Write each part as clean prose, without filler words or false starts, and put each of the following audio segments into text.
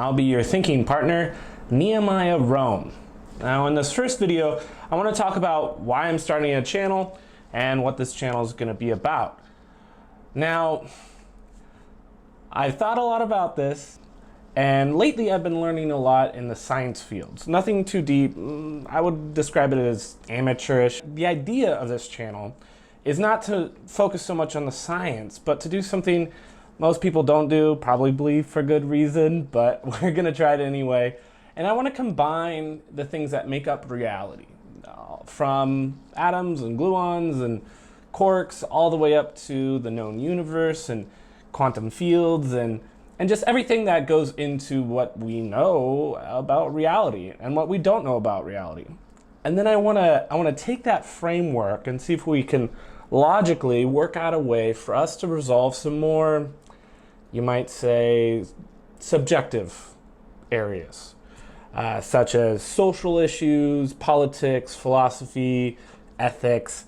I'll be your thinking partner, Nehemiah Rome. Now in this first video, I want to talk about why I'm starting a channel and what this channel is going to be about. Now, I've thought a lot about this, and lately I've been learning a lot in the science fields. Nothing too deep. I would describe it as amateurish. The idea of this channel is not to focus so much on the science, but to do something most people don't do, probably for good reason, but we're going to try it anyway. And I want to combine the things that make up reality, from atoms and gluons and quarks all the way up to the known universe and quantum fields and just everything that goes into what we know about reality and what we don't know about reality. And then I want to take that framework and see if we can logically work out a way for us to resolve some more, you might say, subjective areas, such as social issues, politics, philosophy, ethics.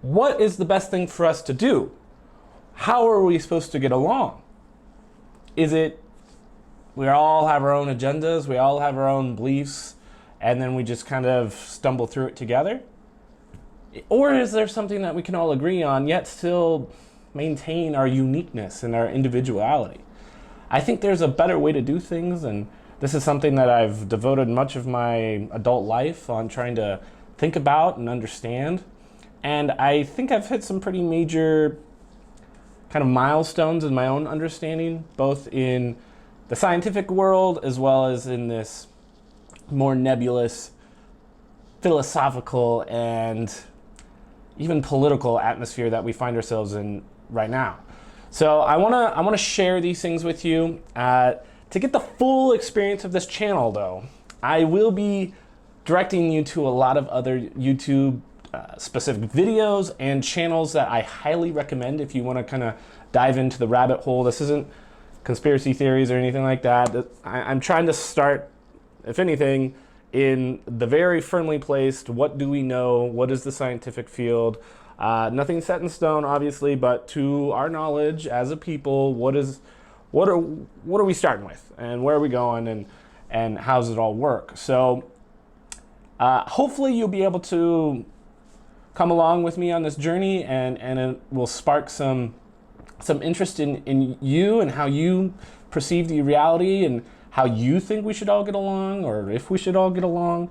What is the best thing for us to do? How are we supposed to get along? Is it we all have our own agendas, we all have our own beliefs, and then we just kind of stumble through it together? Or is there something that we can all agree on, yet still maintain our uniqueness and our individuality? I think there's a better way to do things, and this is something that I've devoted much of my adult life on trying to think about and understand. And I think I've hit some pretty major kind of milestones in my own understanding, both in the scientific world as well as in this more nebulous, philosophical, and even political atmosphere that we find ourselves in right now. So I wanna share these things with you. To get the full experience of this channel though, I will be directing you to a lot of other YouTube specific videos and channels that I highly recommend if you wanna kind of dive into the rabbit hole. This isn't conspiracy theories or anything like that. I'm trying to start, if anything, in the very firmly placed, what do we know? What is the scientific field? Nothing set in stone, obviously, but to our knowledge as a people, what are we starting with, and where are we going, and how does it all work? So hopefully you'll be able to come along with me on this journey, and it will spark some interest in you and how you perceive the reality and how you think we should all get along, or if we should all get along.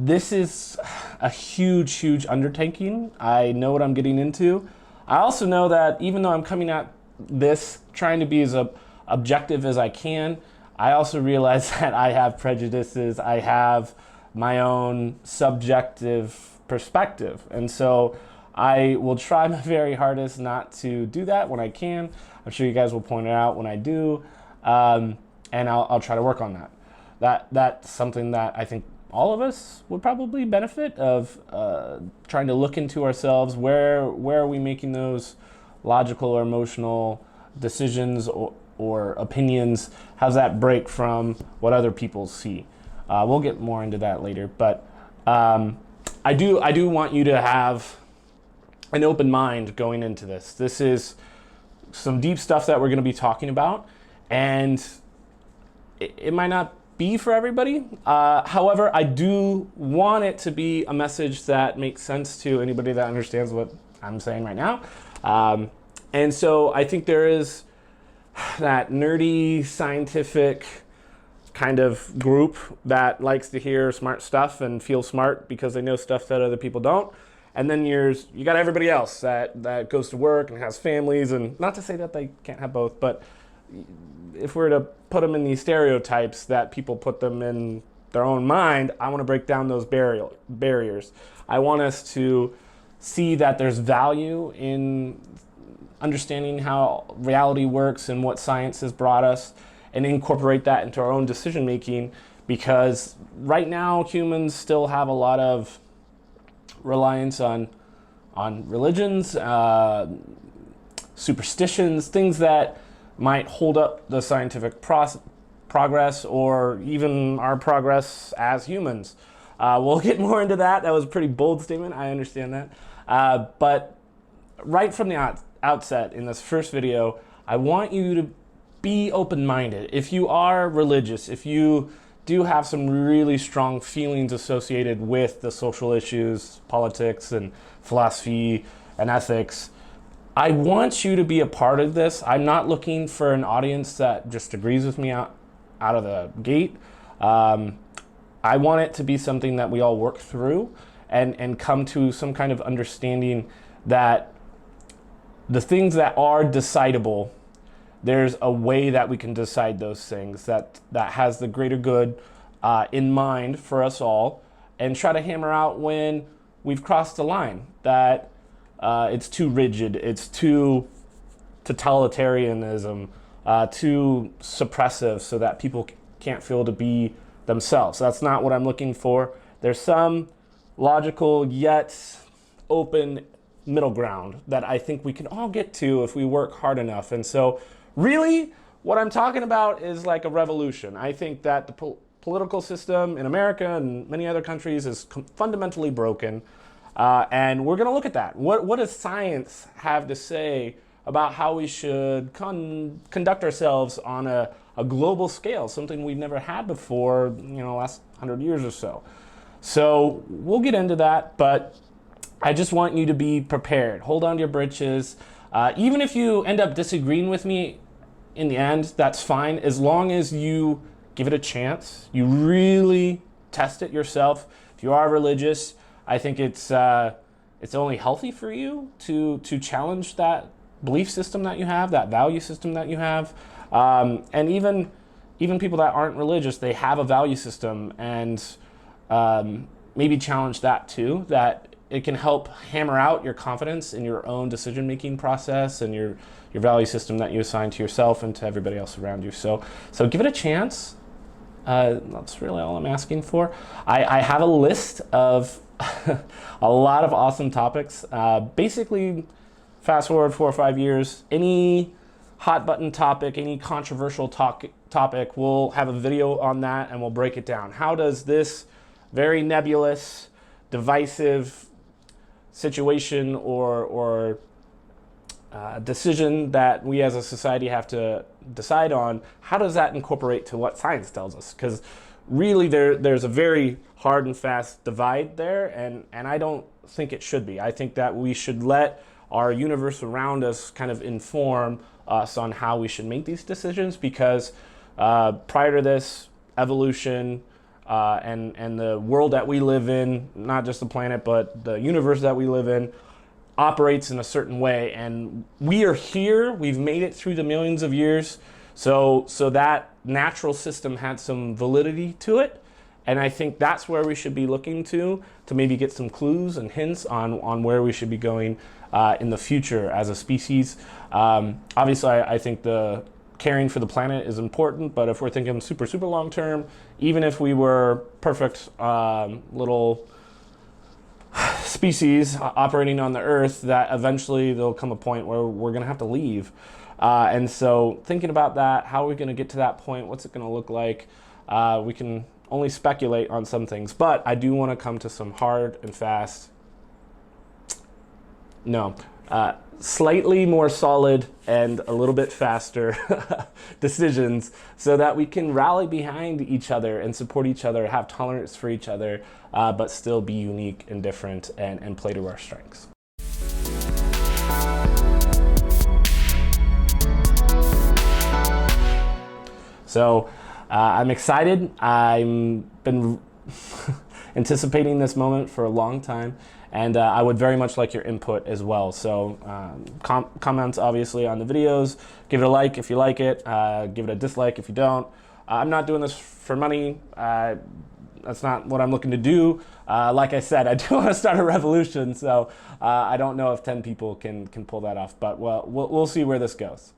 This is a huge undertaking. I know what I'm getting into. I also know that even though I'm coming at this trying to be as objective as I can, I also realize that I have prejudices. I have my own subjective perspective. And so I will try my very hardest not to do that when I can. I'm sure you guys will point it out when I do. And I'll try to work on that. That's something that I think all of us would probably benefit of, trying to look into ourselves. Where are we making those logical or emotional decisions or opinions? How's that break from what other people see? We'll get more into that later, but I do want you to have an open mind going into this. This is some deep stuff that we're going to be talking about, and it might not be for everybody. However, I do want it to be a message that makes sense to anybody that understands what I'm saying right now. And so I think there is that nerdy scientific kind of group that likes to hear smart stuff and feel smart because they know stuff that other people don't. And then you got everybody else that goes to work and has families, and not to say that they can't have both, but if we're to put them in these stereotypes that people put them in their own mind, I want to break down those barriers. I want us to see that there's value in understanding how reality works and what science has brought us, and incorporate that into our own decision making, because right now humans still have a lot of reliance on religions, superstitions, things that might hold up the scientific progress or even our progress as humans. We'll get more into that. That was a pretty bold statement, I understand that. But right from the outset in this first video, I want you to be open-minded. If you are religious, if you do have some really strong feelings associated with the social issues, politics and philosophy and ethics, I want you to be a part of this. I'm not looking for an audience that just agrees with me out of the gate. I want it to be something that we all work through and come to some kind of understanding that the things that are decidable, there's a way that we can decide those things that has the greater good in mind for us all, and try to hammer out when we've crossed the line, that it's too rigid, it's too totalitarianism, too suppressive so that people can't feel to be themselves. That's not what I'm looking for. There's some logical yet open middle ground that I think we can all get to if we work hard enough. And so really what I'm talking about is like a revolution. I think that the political system in America and many other countries is fundamentally broken. And we're going to look at that. What does science have to say about how we should conduct ourselves on a global scale, something we've never had before, last 100 years or so. So we'll get into that, but I just want you to be prepared. Hold on to your britches. Even if you end up disagreeing with me in the end, that's fine, as long as you give it a chance. You really test it yourself. If you are religious, I think it's only healthy for you to challenge that belief system that you have, that value system that you have. And even people that aren't religious, they have a value system, and maybe challenge that too, that it can help hammer out your confidence in your own decision-making process and your value system that you assign to yourself and to everybody else around you. So give it a chance. That's really all I'm asking for. I have a list of a lot of awesome topics. Basically, fast forward 4 or 5 years, any hot button topic, any controversial topic, we'll have a video on that and we'll break it down. How does this very nebulous, divisive situation or decision that we as a society have to decide on, how does that incorporate to what science tells us? Because really there's a very hard and fast divide there, and I don't think it should be. I think that we should let our universe around us kind of inform us on how we should make these decisions, because prior to this, evolution and the world that we live in, not just the planet, but the universe that we live in, operates in a certain way, and we are here, we've made it through the millions of years, so that natural system had some validity to it, and I think that's where we should be looking to maybe get some clues and hints on where we should be going in the future as a species. Obviously, I think the caring for the planet is important, but if we're thinking super long term, even if we were perfect little species operating on the Earth, that eventually there'll come a point where we're going to have to leave. And so thinking about that, how are we going to get to that point? What's it going to look like? We can only speculate on some things, but I do want to come to some hard and fast, slightly more solid and a little bit faster decisions, so that we can rally behind each other and support each other, have tolerance for each other, but still be unique and different and play to our strengths. So I'm excited. I've been anticipating this moment for a long time, and I would very much like your input as well. So comments obviously on the videos, give it a like if you like it, give it a dislike if you don't. I'm not doing this for money. That's not what I'm looking to do. Like I said, I do want to start a revolution, so I don't know if 10 people can pull that off, but we'll see where this goes.